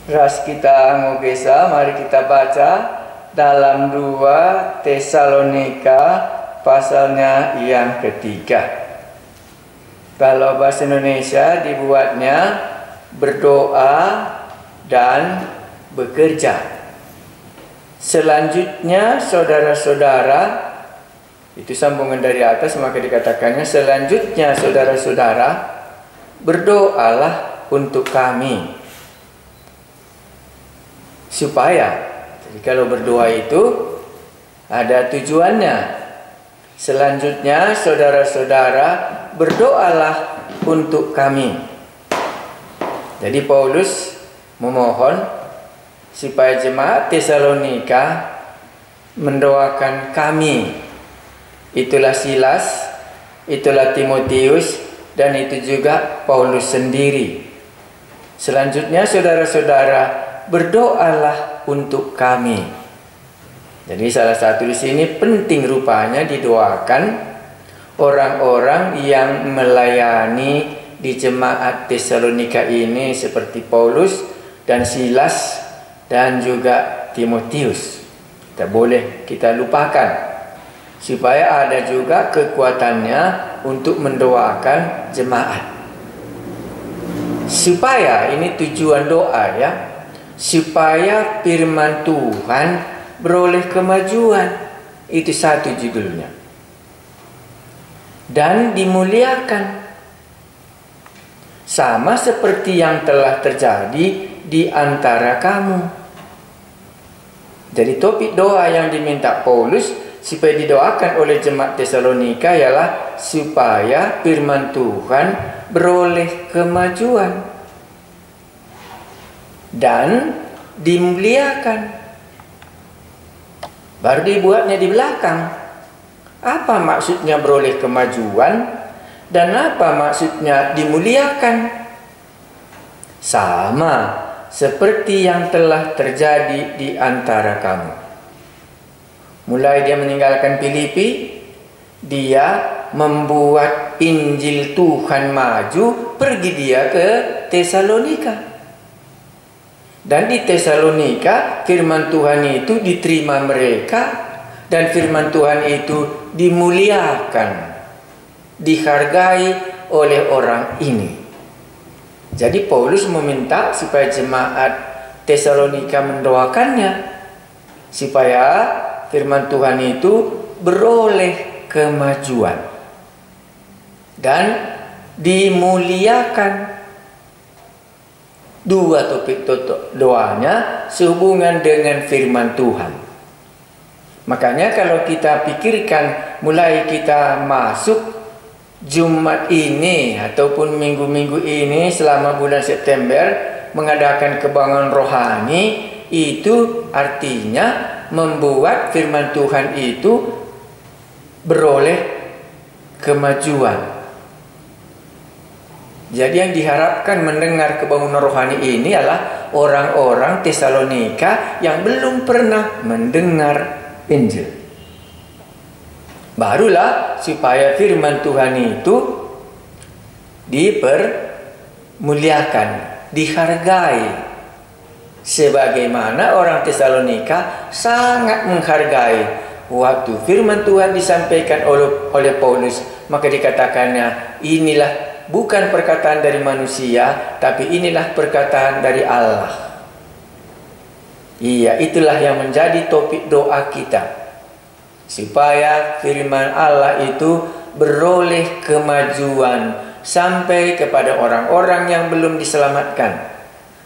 Ras kita ngogesa, mari kita baca dalam 2 Tesalonika pasalnya yang ketiga. Kalau bahasa Indonesia dibuatnya berdoa dan bekerja. Selanjutnya saudara-saudara, itu sambungan dari atas, maka dikatakannya selanjutnya saudara-saudara, berdoalah untuk kami. Supaya, jadi kalau berdoa itu ada tujuannya. Selanjutnya saudara-saudara, berdoalah untuk kami. Jadi Paulus memohon supaya jemaat Tesalonika mendoakan kami. Itulah Silas, itulah Timotius, dan itu juga Paulus sendiri. Selanjutnya saudara-saudara, berdoalah untuk kami. Jadi salah satu di sini penting rupanya didoakan orang-orang yang melayani di jemaat Tesalonika ini seperti Paulus dan Silas dan juga Timotius. Tidak boleh kita lupakan supaya ada juga kekuatannya untuk mendoakan jemaat. Supaya ini tujuan doa ya, supaya firman Tuhan beroleh kemajuan. Itu satu judulnya. Dan dimuliakan. Sama seperti yang telah terjadi di antara kamu. Jadi topik doa yang diminta Paulus supaya didoakan oleh jemaat Tesalonika ialah supaya firman Tuhan beroleh kemajuan dan dimuliakan. Baru dibuatnya di belakang. Apa maksudnya beroleh kemajuan dan apa maksudnya dimuliakan? Sama seperti yang telah terjadi di antara kamu. Mulai dia meninggalkan Filipi, dia membuat Injil Tuhan maju, pergi dia ke Tesalonika. Dan di Tesalonika firman Tuhan itu diterima mereka, dan firman Tuhan itu dimuliakan, dihargai oleh orang ini. Jadi Paulus meminta supaya jemaat Tesalonika mendoakannya supaya firman Tuhan itu beroleh kemajuan dan dimuliakan. Dua topik doanya sehubungan dengan firman Tuhan. Makanya kalau kita pikirkan mulai kita masuk Jumat ini ataupun minggu-minggu ini selama bulan September mengadakan kebanggaan rohani, itu artinya membuat firman Tuhan itu beroleh kemajuan. Jadi yang diharapkan mendengar kebangunan rohani ini adalah orang-orang Tesalonika yang belum pernah mendengar Injil. Barulah supaya firman Tuhan itu dipermuliakan, dihargai. Sebagaimana orang Tesalonika sangat menghargai waktu firman Tuhan disampaikan oleh Paulus, maka dikatakannya inilah bukan perkataan dari manusia, tapi inilah perkataan dari Allah. Iya, itulah yang menjadi topik doa kita. Supaya firman Allah itu beroleh kemajuan sampai kepada orang-orang yang belum diselamatkan.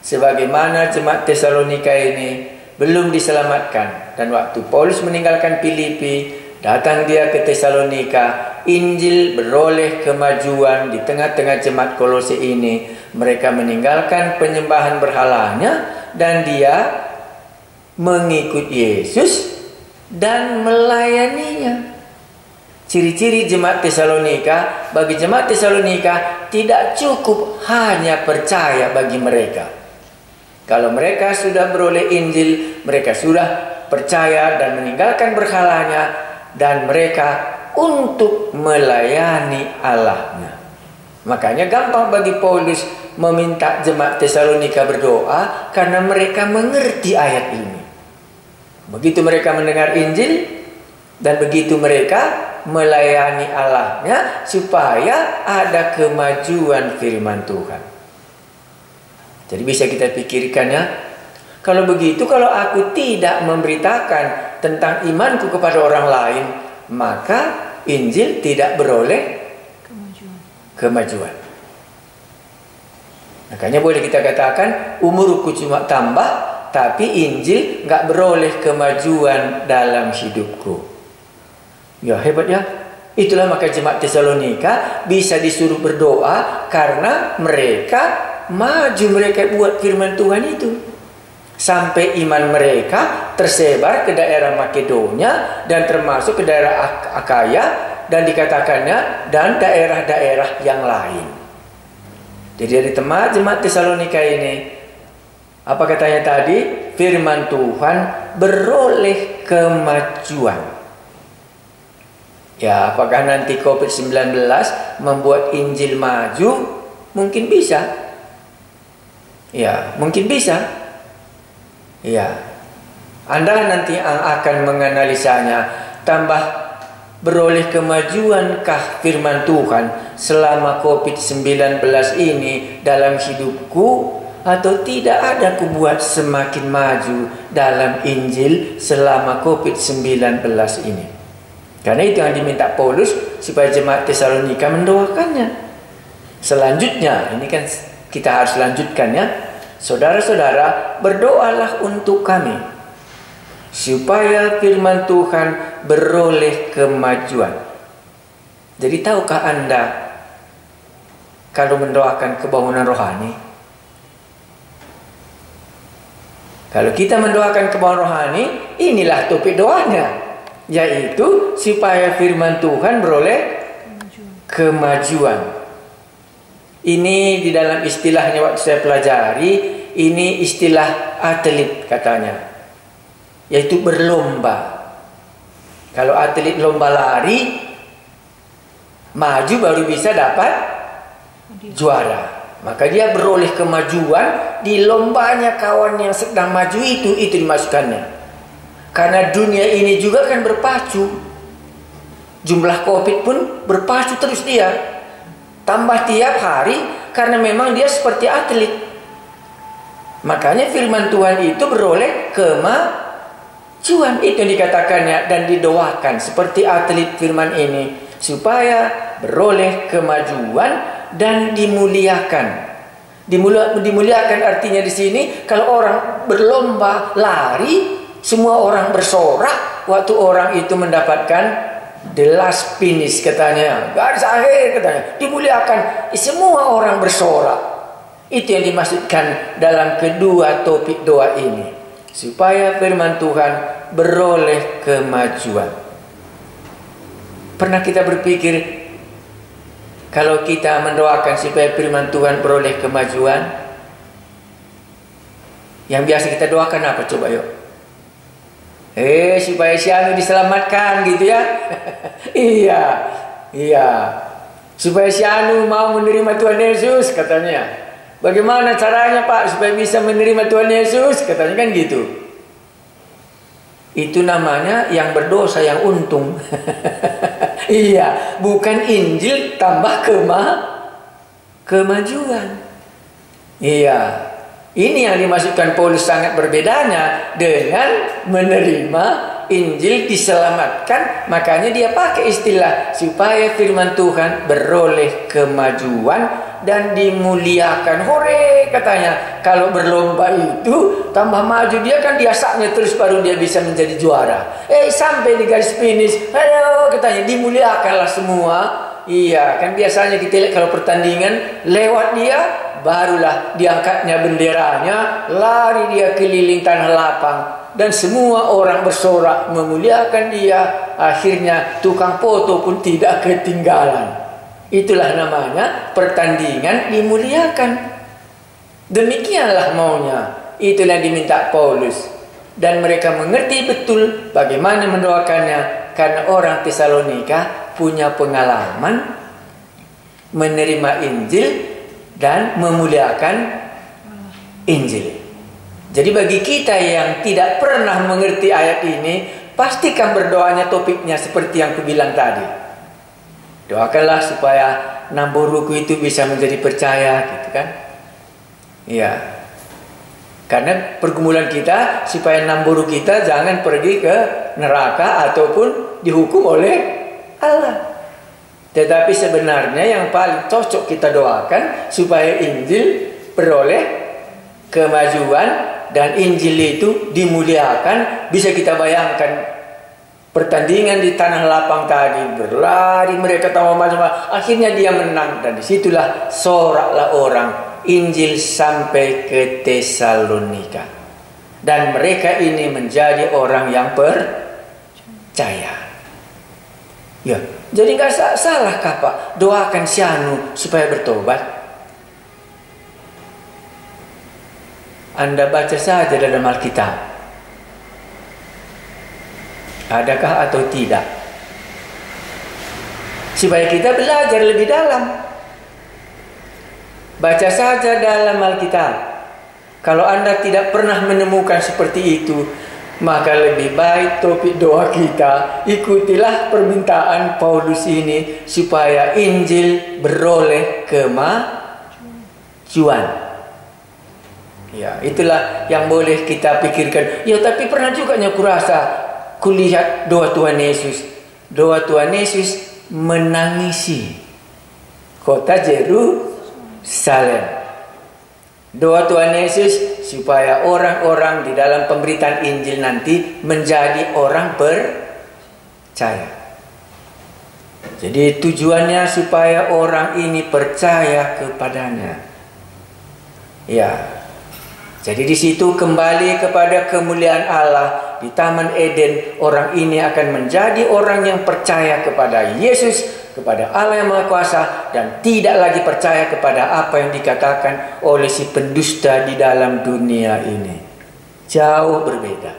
Sebagaimana jemaat Tesalonika ini belum diselamatkan. Dan waktu Paulus meninggalkan Filipi, datang dia ke Tesalonika, Injil beroleh kemajuan di tengah-tengah jemaat Kolose ini. Mereka meninggalkan penyembahan berhalanya dan dia mengikut Yesus dan melayaninya. Ciri-ciri jemaat Tesalonika, bagi jemaat Tesalonika tidak cukup hanya percaya bagi mereka. Kalau mereka sudah beroleh Injil, mereka sudah percaya dan meninggalkan berhalanya, dan mereka untuk melayani Allahnya. Makanya gampang bagi Paulus meminta jemaat Tesalonika berdoa karena mereka mengerti ayat ini. Begitu mereka mendengar Injil dan begitu mereka melayani Allahnya supaya ada kemajuan firman Tuhan. Jadi bisa kita pikirkan ya, kalau begitu, kalau aku tidak memberitakan tentang imanku kepada orang lain, maka Injil tidak beroleh kemajuan. Makanya boleh kita katakan umurku cuma tambah, tapi Injil nggak beroleh kemajuan dalam hidupku. Ya hebat ya. Itulah maka jemaat Tesalonika bisa disuruh berdoa karena mereka maju, mereka buat firman Tuhan itu. Sampai iman mereka tersebar ke daerah Makedonia dan termasuk ke daerah Akaya dan dikatakannya dan daerah-daerah yang lain. Jadi dari jemaat Tesalonika ini, apa katanya tadi? Firman Tuhan beroleh kemajuan. Ya, apakah nanti COVID-19 membuat Injil maju? Mungkin bisa. Ya, mungkin bisa. Ya, Anda nanti akan menganalisanya. Tambah beroleh kemajuankah firman Tuhan selama COVID-19 ini dalam hidupku, atau tidak ada kubuat semakin maju dalam Injil selama COVID-19 ini? Karena itu yang diminta Paulus supaya jemaat Tesalonika mendoakannya. Selanjutnya, ini kan kita harus lanjutkan ya. Saudara-saudara, berdoalah untuk kami supaya firman Tuhan beroleh kemajuan. Jadi tahukah Anda kalau mendoakan kebangunan rohani? Kalau kita mendoakan kebangunan rohani, inilah topik doanya, yaitu supaya firman Tuhan beroleh kemajuan. Ini di dalam istilahnya waktu saya pelajari, ini istilah atlet katanya, yaitu berlomba. Kalau atlet lomba lari, maju baru bisa dapat juara. Maka dia beroleh kemajuan di lombanya kawan yang sedang maju itu dimasukkannya. Karena dunia ini juga kan berpacu. Jumlah COVID pun berpacu terus dia. Tambah tiap hari karena memang dia seperti atlet. Makanya firman Tuhan itu beroleh kemajuan. Itu yang dikatakannya dan didoakan seperti atlet firman ini. Supaya beroleh kemajuan dan dimuliakan. Dimuliakan artinya di sini kalau orang berlomba lari, semua orang bersorak waktu orang itu mendapatkan the last finish katanya, garis akhir katanya, dimuliakan, semua orang bersorak. Itu yang dimaksudkan dalam kedua topik doa ini, supaya firman Tuhan beroleh kemajuan. Pernah kita berpikir kalau kita mendoakan supaya firman Tuhan beroleh kemajuan, yang biasa kita doakan apa coba yuk? Supaya si anu diselamatkan gitu ya. Iya. Supaya si anu mau menerima Tuhan Yesus katanya. Bagaimana caranya Pak supaya bisa menerima Tuhan Yesus? Katanya kan gitu. Itu namanya yang berdosa yang untung. Iya, bukan Injil tambah kemajuan. Iya. Ini yang dimaksudkan Paulus sangat berbedanya dengan menerima Injil diselamatkan. Makanya dia pakai istilah supaya firman Tuhan beroleh kemajuan dan dimuliakan. Hore katanya, kalau berlomba itu tambah maju dia kan biasanya terus baru dia bisa menjadi juara. Sampai di garis finish, ayo katanya dimuliakanlah semua. Iya, kan biasanya kita lihat kalau pertandingan lewat dia, barulah diangkatnya benderanya, lari dia keliling tanah lapang dan semua orang bersorak memuliakan dia. Akhirnya tukang foto pun tidak ketinggalan. Itulah namanya pertandingan dimuliakan. Demikianlah maunya. Itulah yang diminta Paulus. Dan mereka mengerti betul bagaimana mendoakannya, karena orang Tesalonika punya pengalaman menerima Injil dan memuliakan Injil. Jadi bagi kita yang tidak pernah mengerti ayat ini, pastikan berdoanya topiknya seperti yang kubilang tadi. Doakanlah supaya Namboruku itu bisa menjadi percaya, gitu kan? Iya. Karena pergumulan kita supaya Namboru kita jangan pergi ke neraka ataupun dihukum oleh Allah. Tetapi sebenarnya yang paling cocok kita doakan supaya Injil beroleh kemajuan dan Injil itu dimuliakan. Bisa kita bayangkan pertandingan di tanah lapang tadi, berlari mereka tahu macam-macam, akhirnya dia menang, dan disitulah soraklah orang Injil sampai ke Tesalonika, dan mereka ini menjadi orang yang percaya. Ya, jadi nggak salah Pak doakan si Anu supaya bertobat. Anda baca saja dalam Alkitab, adakah atau tidak, supaya kita belajar lebih dalam. Baca saja dalam Alkitab. Kalau Anda tidak pernah menemukan seperti itu, maka lebih baik topik doa kita, ikutilah permintaan Paulus ini supaya Injil beroleh kemajuan. Ya, itulah yang boleh kita pikirkan. Ya, tapi pernah juga kurasa kulihat doa Tuhan Yesus. Doa Tuhan Yesus menangisi kota Yerusalem. Doa Tuhan Yesus supaya orang-orang di dalam pemberitaan Injil nanti menjadi orang percaya. Jadi tujuannya supaya orang ini percaya kepadanya. Ya. Jadi di situ kembali kepada kemuliaan Allah di Taman Eden, orang ini akan menjadi orang yang percaya kepada Yesus, kepada Allah yang Maha Kuasa, dan tidak lagi percaya kepada apa yang dikatakan oleh si pendusta di dalam dunia ini. Jauh berbeda.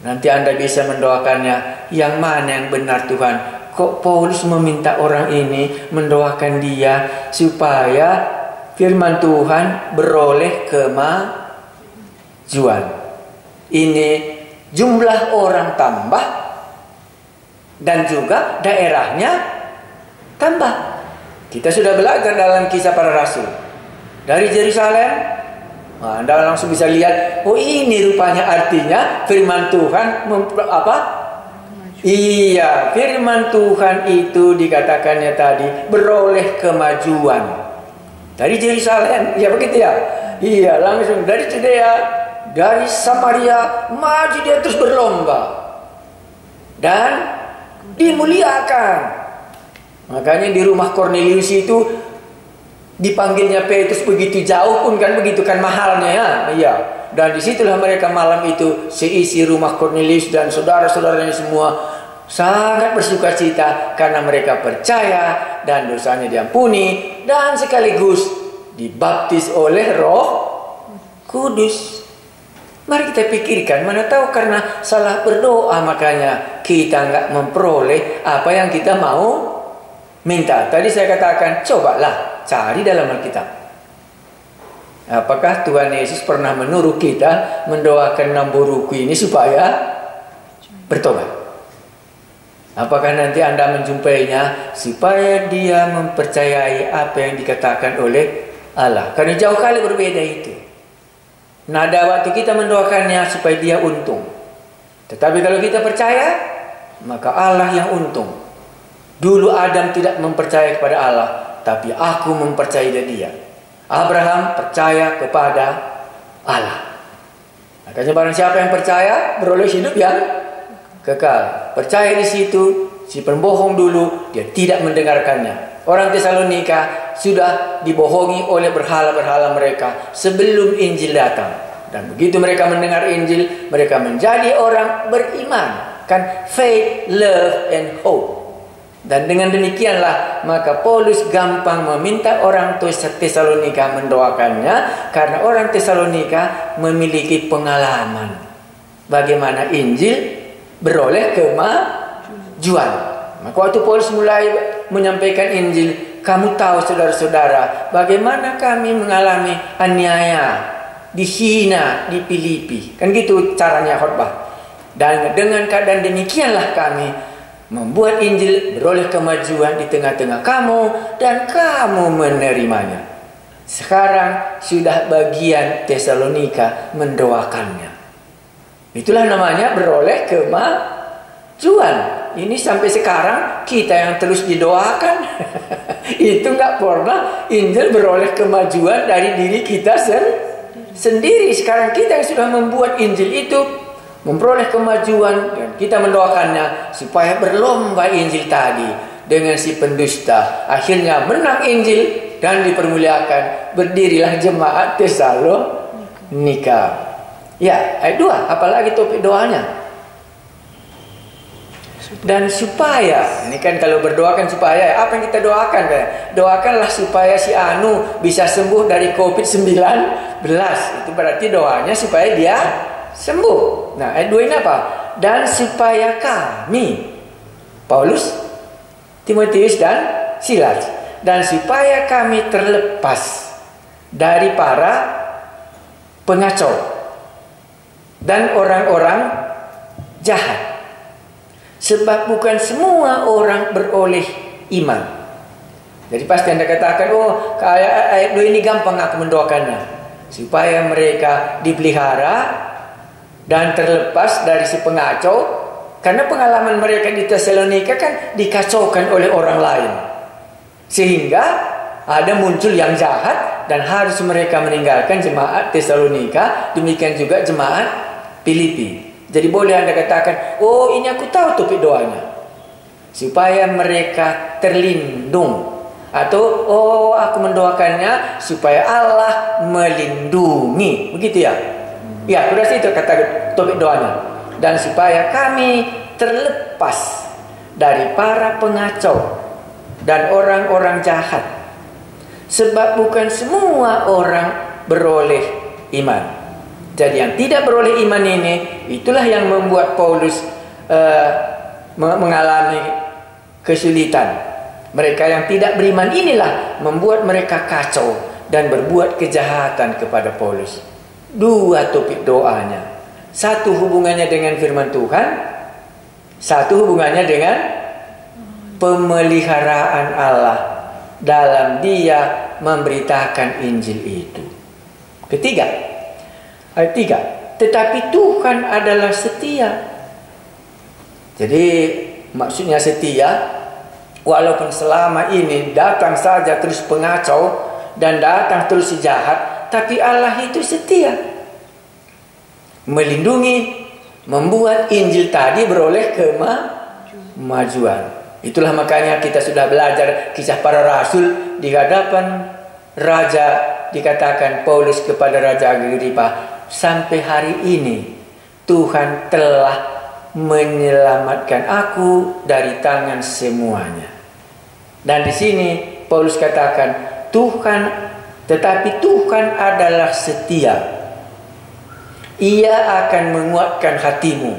Nanti Anda bisa mendoakannya, yang mana yang benar Tuhan? Kok Paulus meminta orang ini mendoakan dia supaya firman Tuhan beroleh kemajuan? Ini jumlah orang tambah dan juga daerahnya tambah. Kita sudah belajar dalam Kisah Para Rasul. Dari Yerusalem, Anda langsung bisa lihat, oh ini rupanya artinya firman Tuhan Iya, firman Tuhan itu dikatakannya tadi beroleh kemajuan. Dari Yerusalem, ya begitu ya? Iya, langsung dari Judea, dari Samaria, maju dia terus berlomba. Dan dimuliakan. Makanya di rumah Kornelius itu dipanggilnya Petrus begitu jauh pun kan begitu kan mahalnya ya. Iya. Dan disitulah mereka malam itu seisi rumah Kornelius dan saudara-saudaranya semua sangat bersukacita karena mereka percaya dan dosanya diampuni dan sekaligus dibaptis oleh Roh Kudus. Mari kita pikirkan, mana tahu karena salah berdoa makanya kita nggak memperoleh apa yang kita mau minta. Tadi saya katakan, cobalah cari dalam Alkitab. Apakah Tuhan Yesus pernah menyuruh kita mendoakan Namboruku ini supaya bertobat? Apakah nanti Anda menjumpainya supaya dia mempercayai apa yang dikatakan oleh Allah? Karena jauh kali berbeda itu. Nada waktu kita mendoakannya supaya dia untung. Tetapi kalau kita percaya, maka Allah yang untung. Dulu Adam tidak mempercayai kepada Allah, tapi aku mempercayai dia. Abraham percaya kepada Allah. Makanya barang siapa yang percaya beroleh hidup yang kekal. Percaya di situ, si pembohong dulu dia tidak mendengarkannya. Orang Tesalonika sudah dibohongi oleh berhala-berhala mereka sebelum Injil datang. Dan begitu mereka mendengar Injil, mereka menjadi orang beriman. Kan faith, love, and hope. Dan dengan demikianlah maka Paulus gampang meminta orang Tesalonika mendoakannya, karena orang Tesalonika memiliki pengalaman bagaimana Injil beroleh kemajuan. Maka waktu Paulus mulai menyampaikan Injil, kamu tahu saudara-saudara, bagaimana kami mengalami aniaya, dihina di Filipi. Kan gitu caranya khotbah. Dan dengan keadaan demikianlah kami membuat Injil beroleh kemajuan di tengah-tengah kamu, dan kamu menerimanya. Sekarang sudah bagian Tesalonika mendoakannya. Itulah namanya beroleh kemajuan. Ini sampai sekarang kita yang terus didoakan. Itu nggak pernah Injil beroleh kemajuan dari diri kita sendiri. Sekarang kita yang sudah membuat Injil itu memperoleh kemajuan, dan kita mendoakannya supaya berlomba Injil tadi dengan si pendusta. Akhirnya menang Injil dan dipermuliakan. Berdirilah jemaat Tesalonika. Ya, ayat 2. Apalagi topik doanya? Dan supaya, ini kan kalau berdoa kan supaya, apa yang kita doakan kan? Doakanlah supaya si Anu bisa sembuh dari COVID-19. Itu berarti doanya supaya dia sembuh. Nah, ayat 2 ini apa? Dan supaya kami, Paulus, Timotius dan Silas, dan supaya kami terlepas dari para pengacau dan orang-orang jahat. Sebab bukan semua orang beroleh iman. Jadi pasti Anda katakan, oh ayat 2 ini gampang aku mendoakannya. Supaya mereka dipelihara dan terlepas dari si pengacau. Karena pengalaman mereka di Tesalonika kan dikacaukan oleh orang lain. Sehingga ada muncul yang jahat dan harus mereka meninggalkan jemaat Tesalonika. Demikian juga jemaat Filipi. Jadi boleh Anda katakan, oh ini aku tahu topik doanya. Supaya mereka terlindung. Atau, oh aku mendoakannya supaya Allah melindungi. Begitu ya? Ya, aku rasa itu kata topik doanya. Dan supaya kami terlepas dari para pengacau dan orang-orang jahat. Sebab bukan semua orang beroleh iman. Jadi yang tidak beroleh iman ini, itulah yang membuat Paulus mengalami kesulitan. Mereka yang tidak beriman inilah membuat mereka kacau dan berbuat kejahatan kepada Paulus. 2 topik doanya. 1 hubungannya dengan firman Tuhan, 1 hubungannya dengan pemeliharaan Allah dalam dia memberitakan Injil itu. Ketiga, ayat 3. Tetapi Tuhan adalah setia. Jadi maksudnya setia, walaupun selama ini datang saja terus pengacau dan datang terus si jahat, tapi Allah itu setia. Melindungi, membuat Injil tadi beroleh kemajuan. Itulah makanya kita sudah belajar kisah para rasul di hadapan raja, dikatakan Paulus kepada Raja Agripa, sampai hari ini Tuhan telah menyelamatkan aku dari tangan semuanya. Dan di sini Paulus katakan tetapi Tuhan adalah setia. Ia akan menguatkan hatimu.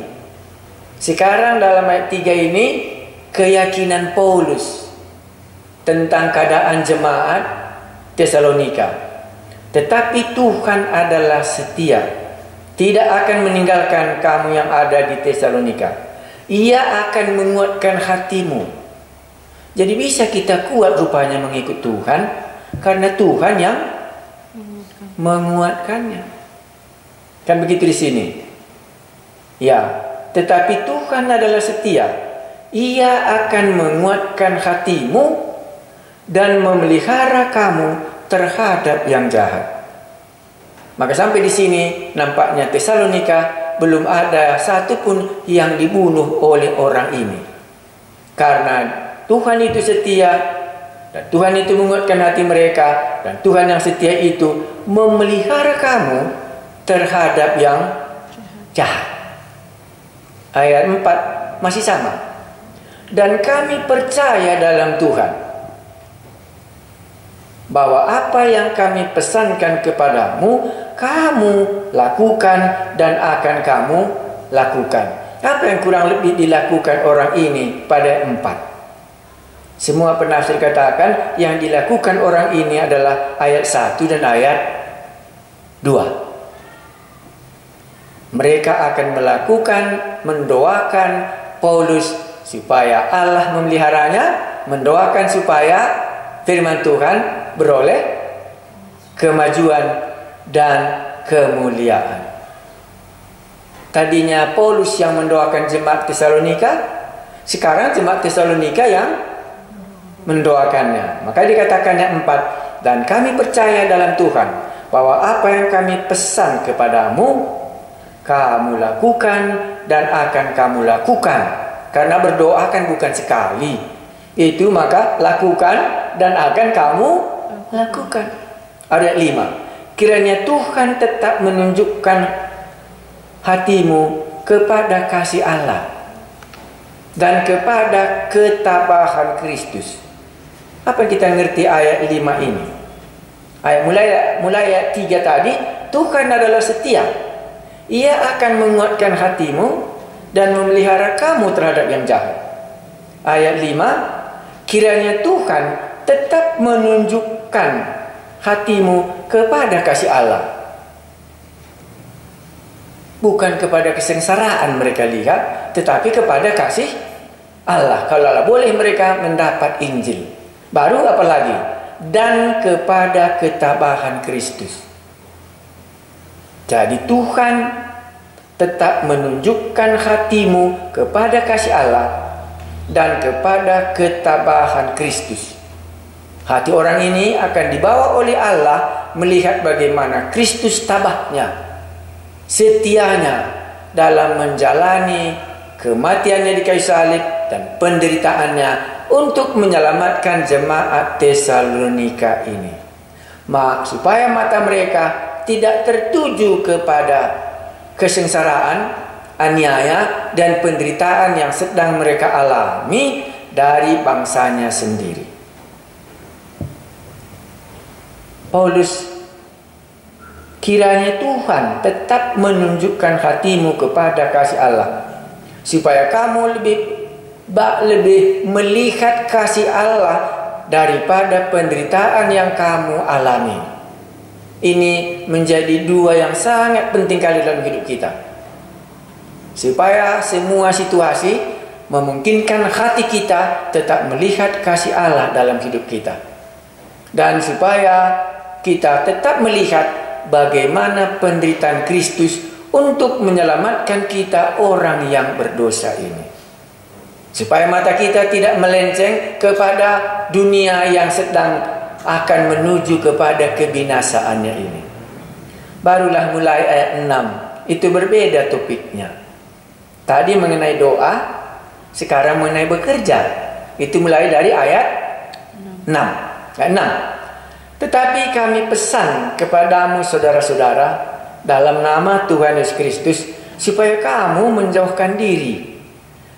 Sekarang dalam ayat 3 ini keyakinan Paulus tentang keadaan jemaat Tesalonika. Tetapi Tuhan adalah setia, tidak akan meninggalkan kamu yang ada di Tesalonika. Ia akan menguatkan hatimu. Jadi bisa kita kuat rupanya mengikut Tuhan, karena Tuhan yang menguatkannya. Kan begitu di sini. Ya, tetapi Tuhan adalah setia. Ia akan menguatkan hatimu dan memelihara kamu terhadap yang jahat. Maka sampai di sini nampaknya Tesalonika belum ada satupun yang dibunuh oleh orang ini. Karena Tuhan itu setia, dan Tuhan itu menguatkan hati mereka, dan Tuhan yang setia itu memelihara kamu terhadap yang jahat. Ayat 4 masih sama. Dan kami percaya dalam Tuhan, bahwa apa yang kami pesankan kepadamu, kamu lakukan dan akan kamu lakukan. Apa yang kurang lebih dilakukan orang ini pada 4? Semua penafsir katakan yang dilakukan orang ini adalah ayat 1 dan ayat 2. Mereka akan mendoakan Paulus supaya Allah memeliharanya, mendoakan supaya firman Tuhan beroleh kemajuan dan kemuliaan. Tadinya Paulus yang mendoakan jemaat Tesalonika, sekarang jemaat Tesalonika yang mendoakannya. Maka dikatakan yang 4, dan kami percaya dalam Tuhan bahwa apa yang kami pesan kepadamu kamu lakukan dan akan kamu lakukan. Karena berdoa kan bukan sekali, itu maka lakukan dan akan kamu lakukan. Ayat 5, kiranya Tuhan tetap menunjukkan hatimu kepada kasih Allah dan kepada ketabahan Kristus. Apa kita ngerti ayat 5 ini? Mulai ayat 3 tadi, Tuhan adalah setia. Ia akan menguatkan hatimu dan memelihara kamu terhadap yang jahat. Ayat 5, kiranya Tuhan tetap menunjukkan hatimu kepada kasih Allah. Bukan kepada kesengsaraan mereka lihat, tetapi kepada kasih Allah. Kalau Allah boleh mereka mendapat Injil. Baru apa lagi? Dan kepada ketabahan Kristus. Jadi Tuhan tetap menunjukkan hatimu kepada kasih Allah dan kepada ketabahan Kristus. Hati orang ini akan dibawa oleh Allah melihat bagaimana Kristus tabahnya, setianya dalam menjalani kematiannya di kayu salib dan penderitaannya untuk menyelamatkan jemaat Tesalonika ini. Supaya mata mereka tidak tertuju kepada kesengsaraan, aniaya, dan penderitaan yang sedang mereka alami dari bangsanya sendiri. Paulus, kiranya Tuhan tetap menunjukkan hatimu kepada kasih Allah, supaya kamu lebih melihat kasih Allah daripada penderitaan yang kamu alami. Ini menjadi dua yang sangat penting kali dalam hidup kita, supaya semua situasi memungkinkan hati kita tetap melihat kasih Allah dalam hidup kita, dan supaya kita tetap melihat bagaimana penderitaan Kristus untuk menyelamatkan kita orang yang berdosa ini. Supaya mata kita tidak melenceng kepada dunia yang sedang akan menuju kepada kebinasaannya ini. Barulah mulai ayat 6. Itu berbeda topiknya. Tadi mengenai doa, sekarang mengenai bekerja. Itu mulai dari ayat 6. Ayat 6. Tetapi kami pesan kepadamu saudara-saudara dalam nama Tuhan Yesus Kristus, supaya kamu menjauhkan diri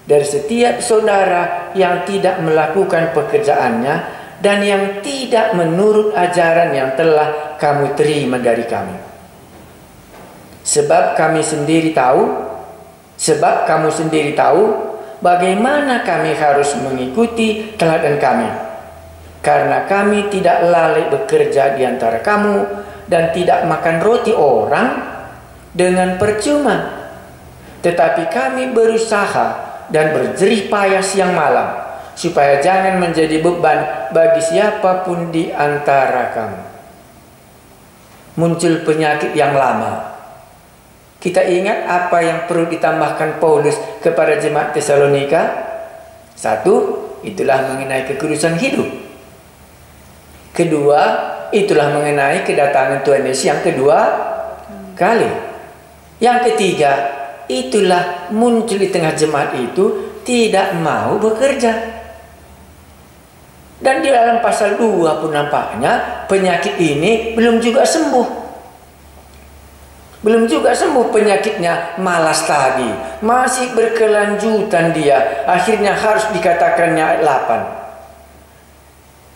dari setiap saudara yang tidak melakukan pekerjaannya dan yang tidak menurut ajaran yang telah kamu terima dari kami. Sebab kamu sendiri tahu bagaimana kami harus mengikuti teladan kami. Karena kami tidak lalai bekerja di antara kamu dan tidak makan roti orang dengan percuma. Tetapi kami berusaha dan berjerih payah siang malam, supaya jangan menjadi beban bagi siapapun di antara kamu. Muncul penyakit yang lama. Kita ingat apa yang perlu ditambahkan Paulus kepada jemaat Tesalonika? 1, itulah mengenai kekudusan hidup. Kedua, itulah mengenai kedatangan Tuhan Yesus yang kedua kali. Yang ketiga, itulah muncul di tengah jemaat itu tidak mau bekerja. Dan di dalam pasal 2 pun nampaknya penyakit ini belum juga sembuh. Belum juga sembuh penyakitnya, malas tadi. Masih berkelanjutan dia. Akhirnya harus dikatakannya ayat 8.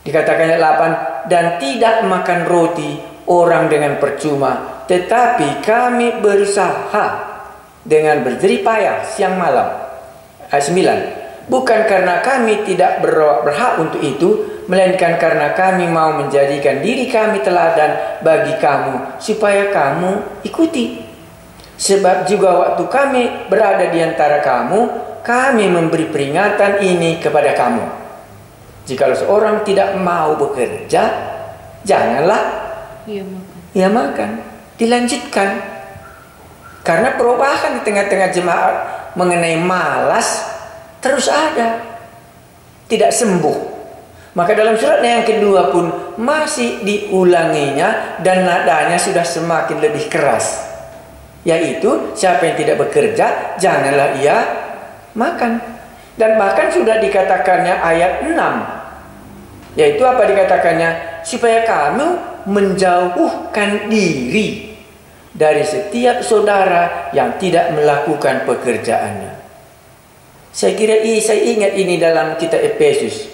Dikatakannya 8, dan tidak makan roti orang dengan percuma, tetapi kami berusaha dengan berjerih payah siang malam. Ayat bukan karena kami tidak berhak untuk itu, melainkan karena kami mau menjadikan diri kami teladan bagi kamu, supaya kamu ikuti. Sebab juga waktu kami berada di antara kamu, kami memberi peringatan ini kepada kamu. Jikalau seorang tidak mau bekerja, janganlah ia makan. Dilanjutkan. Karena perubahan di tengah-tengah jemaat mengenai malas terus ada, tidak sembuh. Maka dalam suratnya yang kedua pun masih diulanginya, dan nadanya sudah semakin lebih keras, yaitu siapa yang tidak bekerja janganlah ia makan. Dan bahkan sudah dikatakannya ayat 6, yaitu apa dikatakannya? Supaya kamu menjauhkan diri dari setiap saudara yang tidak melakukan pekerjaannya. Saya ingat ini dalam kitab Efesus.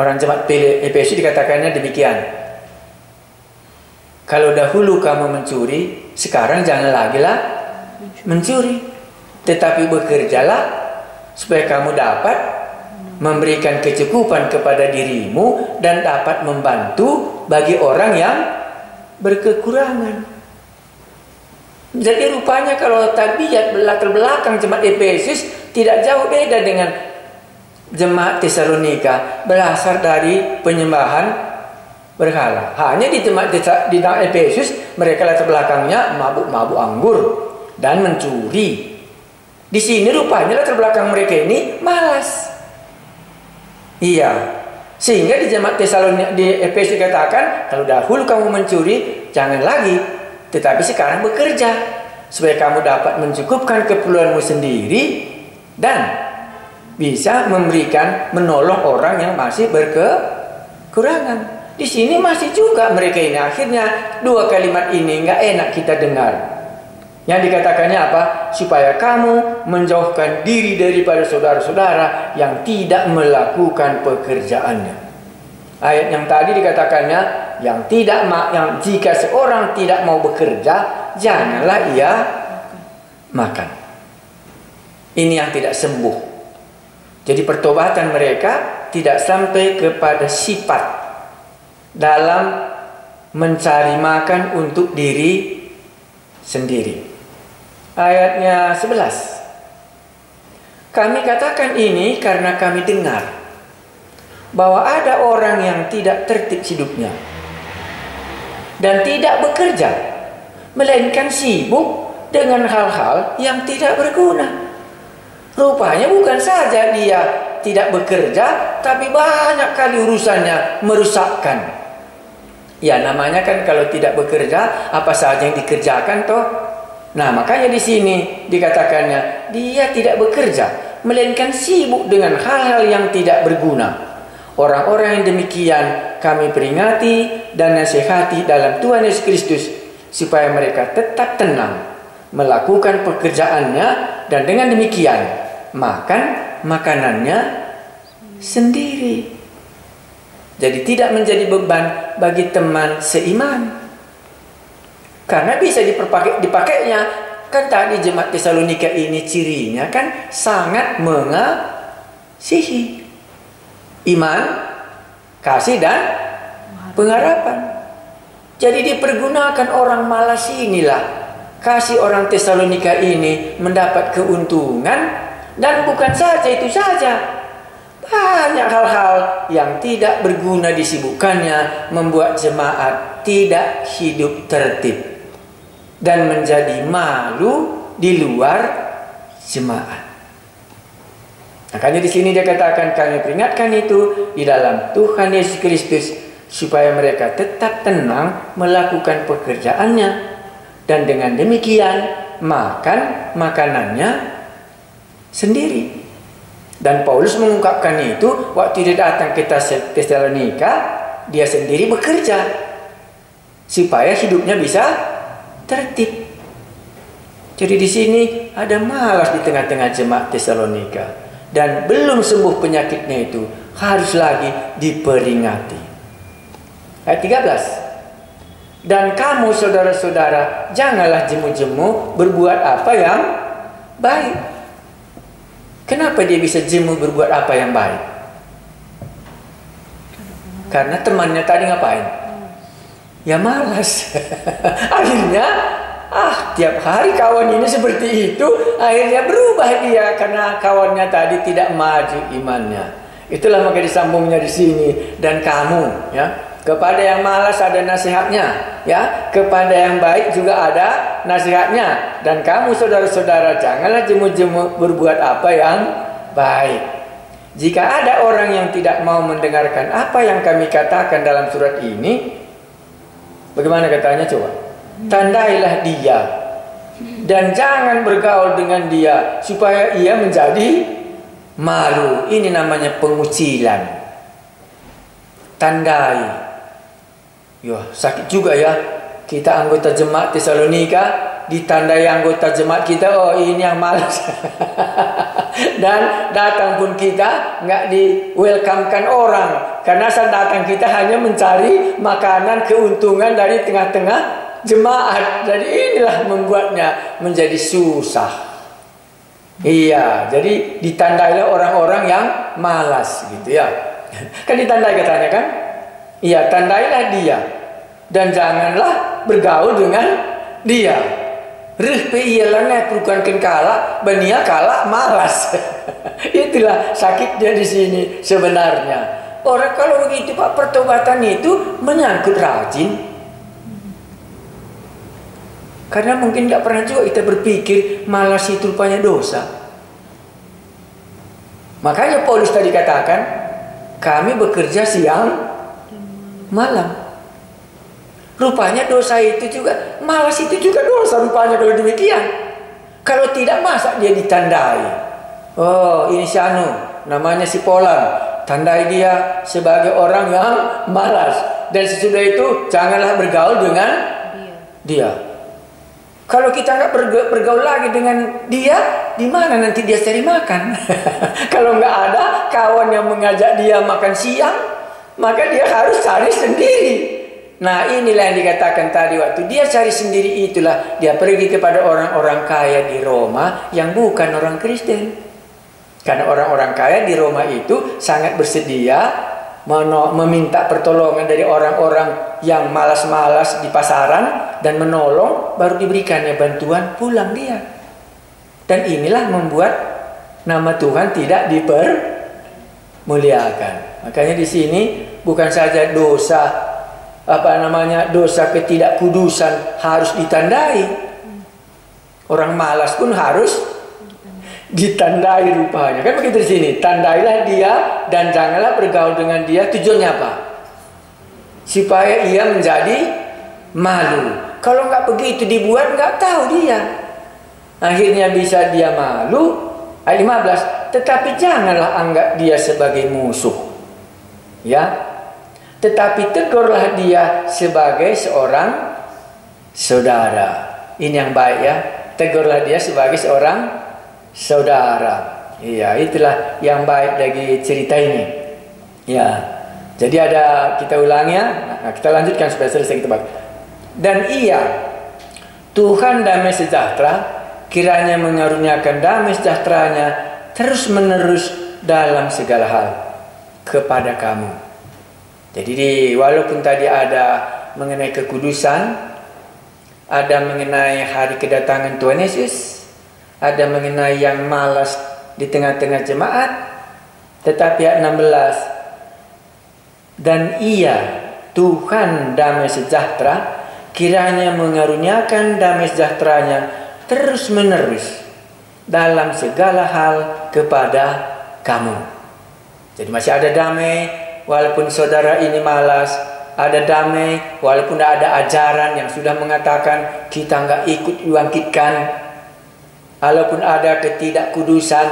Orang jemaat Efesus dikatakannya demikian. Kalau dahulu kamu mencuri, sekarang jangan lagi lah mencuri, tetapi bekerjalah supaya kamu dapat memberikan kecukupan kepada dirimu dan dapat membantu bagi orang yang berkekurangan. Jadi rupanya kalau tabiat latar belakang jemaat Efesus tidak jauh beda dengan jemaat Tesalonika, berasal dari penyembahan berhala. Hanya di jemaat Efesus mereka latar belakangnya mabuk-mabuk anggur dan mencuri. Di sini rupanya latar belakang mereka ini malas. Iya. Sehingga di jemaat Tesalonika di Efesus dikatakan, kalau dahulu kamu mencuri, jangan lagi, tetapi sekarang bekerja supaya kamu dapat mencukupkan keperluanmu sendiri dan bisa menolong orang yang masih berkekurangan. Di sini masih juga mereka ini. Akhirnya dua kalimat ini nggak enak kita dengar. Yang dikatakannya apa? Supaya kamu menjauhkan diri daripada saudara-saudara yang tidak melakukan pekerjaannya. Ayat yang tadi dikatakannya yang jika seorang tidak mau bekerja, janganlah ia makan. Ini yang tidak sembuh. Jadi pertobatan mereka tidak sampai kepada sifat dalam mencari makan untuk diri sendiri. Ayatnya 11. Kami katakan ini karena kami dengar bahwa ada orang yang tidak tertib hidupnya dan tidak bekerja, melainkan sibuk dengan hal-hal yang tidak berguna. Rupanya bukan saja dia tidak bekerja, tapi banyak kali urusannya merusakkan. Ya, namanya kan kalau tidak bekerja, apa saja yang dikerjakan toh. Nah, makanya di sini dikatakannya dia tidak bekerja, melainkan sibuk dengan hal-hal yang tidak berguna. Orang-orang yang demikian kami peringati dan nasihati dalam Tuhan Yesus Kristus, supaya mereka tetap tenang melakukan pekerjaannya, dan dengan demikian makan makanannya sendiri. Jadi tidak menjadi beban bagi teman seiman. Karena bisa dipakainya. Kan tadi jemaat Tesalonika ini cirinya kan sangat mengasihi. Iman, kasih, dan pengharapan. Jadi dipergunakan orang malas inilah. Kasih orang Tesalonika ini mendapat keuntungan. Dan bukan saja itu saja. Banyak hal-hal yang tidak berguna disibukkannya, membuat jemaat tidak hidup tertib dan menjadi malu di luar jemaat. Makanya di sini dia katakan, kami peringatkan itu di dalam Tuhan Yesus Kristus, supaya mereka tetap tenang melakukan pekerjaannya, dan dengan demikian makan makanannya sendiri. Dan Paulus mengungkapkan itu waktu dia datang ke Tesalonika, dia sendiri bekerja supaya hidupnya bisa tertib. Jadi di sini ada malas di tengah-tengah jemaat Tesalonika, dan belum sembuh penyakitnya itu, harus lagi diperingati. Ayat 13. Dan kamu saudara-saudara, janganlah jemu-jemu berbuat apa yang baik. Kenapa dia bisa jemu berbuat apa yang baik? Karena temannya tadi ngapain? Ya malas. Akhirnya tiap hari kawan ini seperti itu, akhirnya berubah dia karena kawannya tadi tidak maju imannya. Itulah maka disambungnya di sini. Dan kamu, ya, kepada yang malas ada nasihatnya, ya, kepada yang baik juga ada nasihatnya. Dan kamu saudara-saudara, janganlah jemu-jemu berbuat apa yang baik. Jika ada orang yang tidak mau mendengarkan apa yang kami katakan dalam surat ini, bagaimana katanya coba? Tandailah dia dan jangan bergaul dengan dia supaya ia menjadi malu. Ini namanya pengucilan. Tandai. Yo, sakit juga ya. Kita anggota jemaat Tesalonika ditandai anggota jemaat kita, oh ini yang malas. Dan datang pun kita nggak di welcomekan orang, karena saat datang kita hanya mencari makanan keuntungan dari tengah-tengah jemaat. Jadi inilah membuatnya menjadi susah. Iya, jadi ditandailah orang-orang yang malas gitu ya. Kan ditandai katanya kan? Iya, tandailah dia dan janganlah bergaul dengan dia. Rih pe ialah bukan kala, benia kala malas. Itulah sakitnya di sini sebenarnya. Orang kalau begitu Pak, pertobatan itu menyangkut rajin. Karena mungkin tidak pernah juga kita berpikir malas itu rupanya dosa. Makanya Paulus tadi katakan, kami bekerja siang malam. Rupanya dosa itu juga, malas itu juga dosa rupanya kalau demikian. Kalau tidak, masa dia ditandai? Oh, ini si Anu, namanya si Polan. Tandai dia sebagai orang yang malas. Dan sesudah itu, janganlah bergaul dengan dia. Kalau kita nggak bergaul lagi dengan dia, di mana nanti dia cari makan? Kalau nggak ada kawan yang mengajak dia makan siang, maka dia harus cari sendiri. Nah, inilah yang dikatakan tadi waktu dia cari sendiri, itulah dia pergi kepada orang-orang kaya di Roma yang bukan orang Kristen. Karena orang-orang kaya di Roma itu sangat bersedia meminta pertolongan dari orang-orang yang malas-malas di pasaran dan menolong, baru diberikannya bantuan, pulang dia. Dan inilah membuat nama Tuhan tidak dipermuliakan. Makanya di sini bukan saja dosa dosa ketidakkudusan harus ditandai. Orang malas pun harus ditandai rupanya. Kan begitu di sini. Tandailah dia dan janganlah bergaul dengan dia. Tujuannya apa? Supaya ia menjadi malu. Kalau nggak begitu dibuat, nggak tahu dia. Akhirnya bisa dia malu. Ayat 15. Tetapi janganlah anggap dia sebagai musuh. Ya. Tetapi tegurlah dia sebagai seorang saudara. Ini yang baik ya. Tegurlah dia sebagai seorang saudara. Iya, itulah yang baik dari cerita ini. Ya. Jadi ada, kita ulang ya. Nah, kita lanjutkan supaya selesai kita bahas. Dan ia, Tuhan damai sejahtera, kiranya mengaruniakan damai sejahteranya terus menerus dalam segala hal kepada kamu. Jadi walaupun tadi ada mengenai kekudusan, ada mengenai hari kedatangan Tuhan Yesus, ada mengenai yang malas di tengah-tengah jemaat, tetapi ayat 16, dan ia, Tuhan damai sejahtera, kiranya mengaruniakan damai sejahteranya terus menerus dalam segala hal kepada kamu. Jadi masih ada damai. Walaupun saudara ini malas, ada damai. Walaupun ada ajaran yang sudah mengatakan kita nggak ikut dibangkitkan, walaupun ada ketidakkudusan,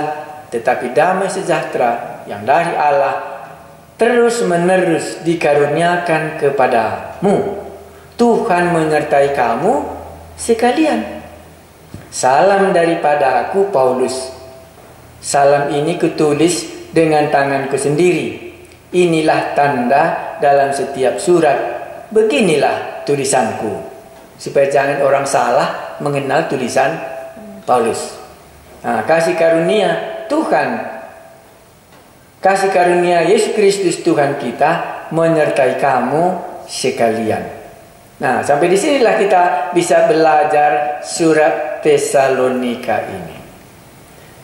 tetapi damai sejahtera yang dari Allah terus menerus dikaruniakan kepadamu. Tuhan menyertai kamu sekalian. Salam daripada aku, Paulus. Salam ini kutulis dengan tanganku sendiri. Inilah tanda dalam setiap surat. Beginilah tulisanku. Supaya jangan orang salah mengenal tulisan Paulus. Nah, kasih karunia Tuhan, kasih karunia Yesus Kristus Tuhan kita menyertai kamu sekalian. Nah, sampai di sinilah kita bisa belajar surat Tesalonika ini.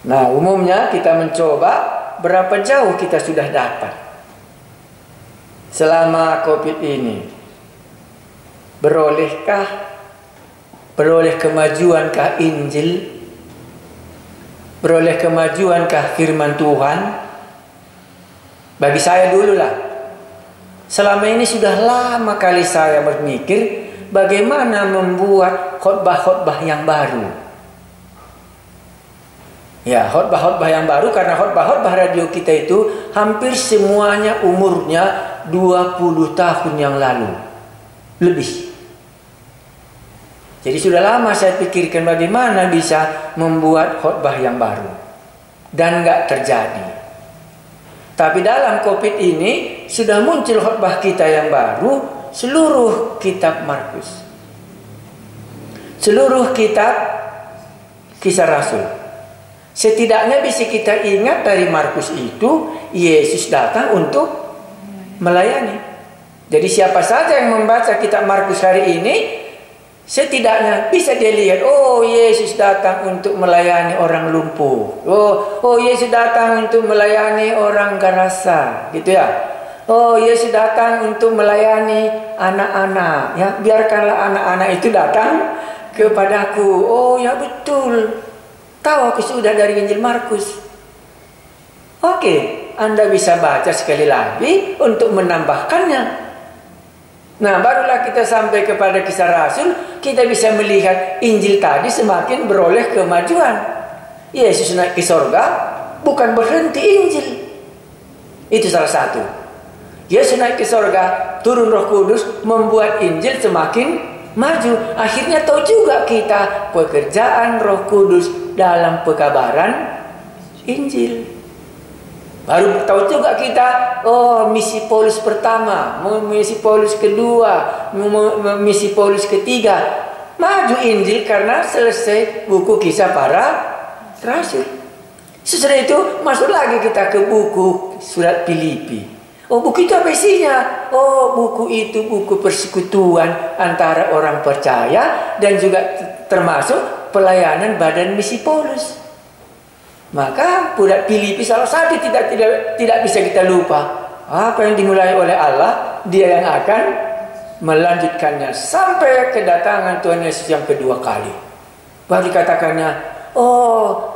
Nah, umumnya kita mencoba berapa jauh kita sudah dapat selama COVID ini. Beroleh kemajuankah Injil? Beroleh kemajuankah firman Tuhan? Bagi saya dululah, selama ini sudah lama kali saya berpikir bagaimana membuat khotbah-khotbah yang baru. Ya, khotbah-khotbah yang baru, karena khotbah-khotbah radio kita itu hampir semuanya umurnya 20 tahun yang lalu lebih. Jadi sudah lama saya pikirkan bagaimana bisa membuat khotbah yang baru, dan nggak terjadi. Tapi dalam COVID ini sudah muncul khotbah kita yang baru, seluruh kitab Markus, seluruh kitab Kisah Rasul. Setidaknya bisa kita ingat dari Markus itu Yesus datang untuk melayani. Jadi siapa saja yang membaca kitab Markus hari ini, setidaknya bisa dia lihat, oh Yesus datang untuk melayani orang lumpuh. Oh Yesus datang untuk melayani orang garasa, gitu ya. Oh Yesus datang untuk melayani anak-anak. Ya, biarkanlah anak-anak itu datang kepadaku. Oh ya betul. Tahu aku sudah dari Injil Markus. Oke, Anda bisa baca sekali lagi untuk menambahkannya. Nah, barulah kita sampai kepada Kisah Rasul, kita bisa melihat Injil tadi semakin beroleh kemajuan. Yesus naik ke sorga, bukan berhenti Injil. Itu salah satu. Yesus naik ke sorga, turun Roh Kudus, membuat Injil semakin maju. Akhirnya tahu juga kita pekerjaan Roh Kudus dalam pekabaran Injil. Baru tahu juga kita, oh misi Paulus pertama, misi Paulus kedua, misi Paulus ketiga. Maju Injil karena selesai buku Kisah Para Rasul. Sesudah itu masuk lagi kita ke buku surat Filipi. Oh buku itu apa isinya? Oh buku itu buku persekutuan antara orang percaya dan juga termasuk pelayanan badan misi Paulus. Maka budak Filipi salah satu tidak bisa kita lupa. Apa yang dimulai oleh Allah, Dia yang akan melanjutkannya sampai kedatangan Tuhan Yesus yang kedua kali. Baru dikatakannya, oh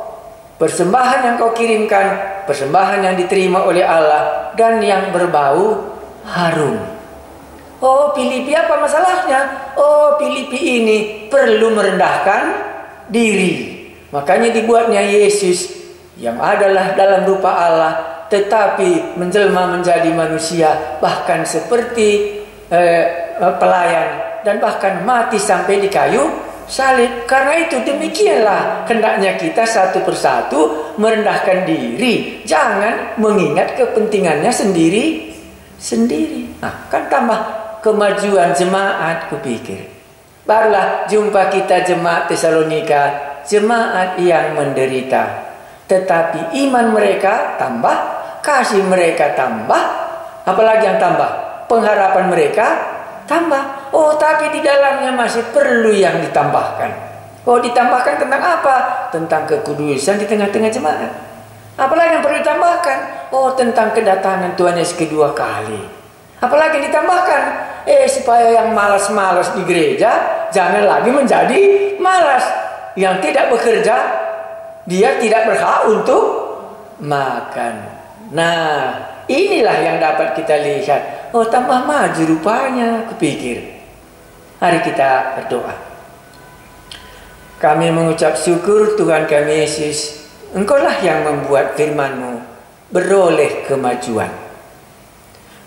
persembahan yang kau kirimkan, persembahan yang diterima oleh Allah dan yang berbau harum. Oh Filipi apa masalahnya? Oh Filipi ini perlu merendahkan diri. Makanya dibuatnya Yesus yang adalah dalam rupa Allah, tetapi menjelma menjadi manusia, bahkan seperti pelayan, dan bahkan mati sampai di kayu salib. Karena itu demikianlah hendaknya kita satu persatu merendahkan diri, jangan mengingat kepentingannya sendiri. Nah, kan tambah kemajuan jemaat, kupikir. Barulah jumpa kita jemaat Tesalonika, jemaat yang menderita. Tetapi iman mereka tambah, kasih mereka tambah, apalagi yang tambah? Pengharapan mereka tambah. Oh, tapi di dalamnya masih perlu yang ditambahkan. Oh, ditambahkan tentang apa? Tentang kekudusan di tengah-tengah jemaat. Apalagi yang perlu ditambahkan? Oh, tentang kedatangan Tuhan Yesus kedua kali. Apalagi ditambahkan? Supaya yang malas-malas di gereja jangan lagi menjadi malas. Yang tidak bekerja, dia tidak berhak untuk makan. Nah, inilah yang dapat kita lihat. Oh, tambah maju rupanya, kupikir. Mari kita berdoa. Kami mengucap syukur Tuhan kami Yesus, Engkaulah yang membuat firman-Mu beroleh kemajuan.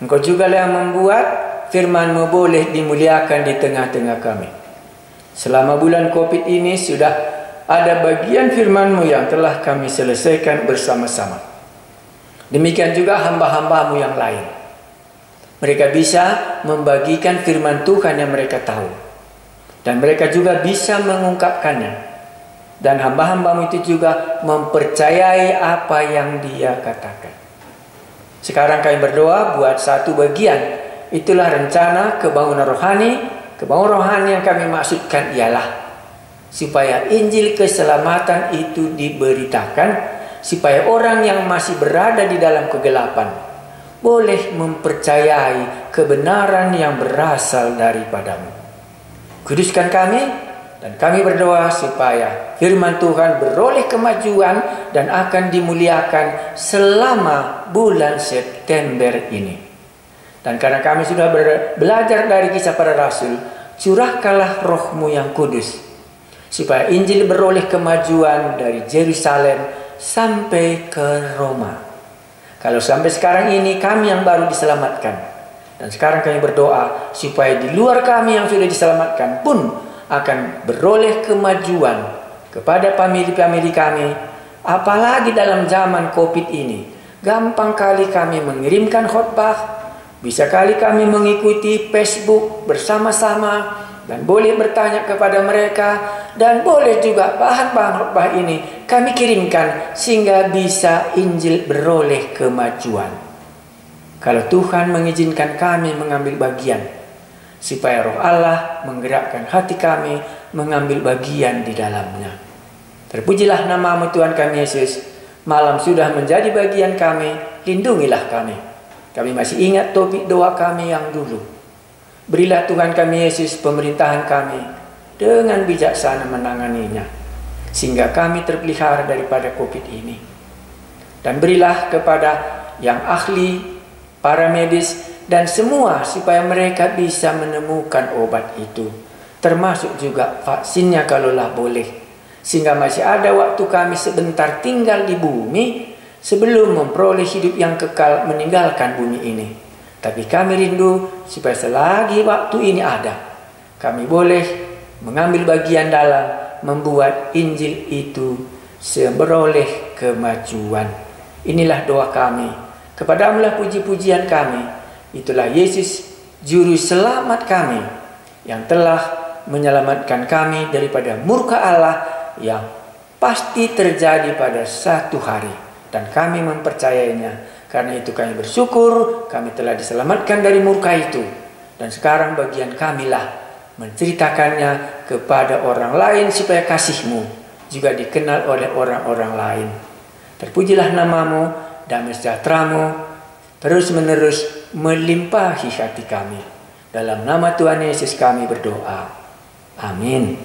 Engkau juga yang membuat firman-Mu boleh dimuliakan di tengah-tengah kami. Selama bulan COVID ini sudah ada bagian firman-Mu yang telah kami selesaikan bersama-sama. Demikian juga hamba-hamba-Mu yang lain. Mereka bisa membagikan firman Tuhan yang mereka tahu. Dan mereka juga bisa mengungkapkannya. Dan hamba-hambamu itu juga mempercayai apa yang Dia katakan. Sekarang kami berdoa buat satu bagian. Itulah rencana kebangunan rohani. Kebangunan rohani yang kami maksudkan ialah supaya Injil keselamatan itu diberitakan, supaya orang yang masih berada di dalam kegelapan boleh mempercayai kebenaran yang berasal daripadamu. Kuduskan kami. Dan kami berdoa supaya firman Tuhan beroleh kemajuan dan akan dimuliakan selama bulan September ini. Dan karena kami sudah belajar dari kisah para rasul, curahkanlah Roh-Mu yang kudus, supaya Injil beroleh kemajuan dari Yerusalem sampai ke Roma. Kalau sampai sekarang ini kami yang baru diselamatkan, dan sekarang kami berdoa supaya di luar kami yang sudah diselamatkan pun akan beroleh kemajuan kepada famili-famili kami. Apalagi dalam zaman COVID ini, gampang kali kami mengirimkan khotbah, bisa kali kami mengikuti Facebook bersama-sama, dan boleh bertanya kepada mereka, dan boleh juga bahan-bahan khotbah ini kami kirimkan sehingga bisa Injil beroleh kemajuan. Kalau Tuhan mengizinkan kami mengambil bagian, supaya Roh Allah menggerakkan hati kami mengambil bagian di dalamnya. Terpujilah nama-Mu Tuhan kami Yesus. Malam sudah menjadi bagian kami, lindungilah kami. Kami masih ingat topik doa kami yang dulu. Berilah Tuhan kami Yesus pemerintahan kami dengan bijaksana menanganinya, sehingga kami terpelihara daripada COVID ini. Dan berilah kepada yang ahli, para medis, dan semua supaya mereka bisa menemukan obat itu, termasuk juga vaksinnya kalaulah boleh, sehingga masih ada waktu kami sebentar tinggal di bumi sebelum memperoleh hidup yang kekal meninggalkan bumi ini. Tapi kami rindu supaya selagi waktu ini ada, kami boleh mengambil bagian dalam membuat Injil itu beroleh kemajuan. Inilah doa kami. Kepadamu-lah puji-pujian kami. Itulah Yesus, Juru Selamat kami, yang telah menyelamatkan kami daripada murka Allah yang pasti terjadi pada satu hari. Dan kami mempercayainya. Karena itu kami bersyukur, kami telah diselamatkan dari murka itu. Dan sekarang bagian kamilah menceritakannya kepada orang lain, supaya kasih-Mu juga dikenal oleh orang-orang lain. Terpujilah nama-Mu, damai sejahtera-Mu terus-menerus melimpahi hati kami. Dalam nama Tuhan Yesus kami berdoa. Amin.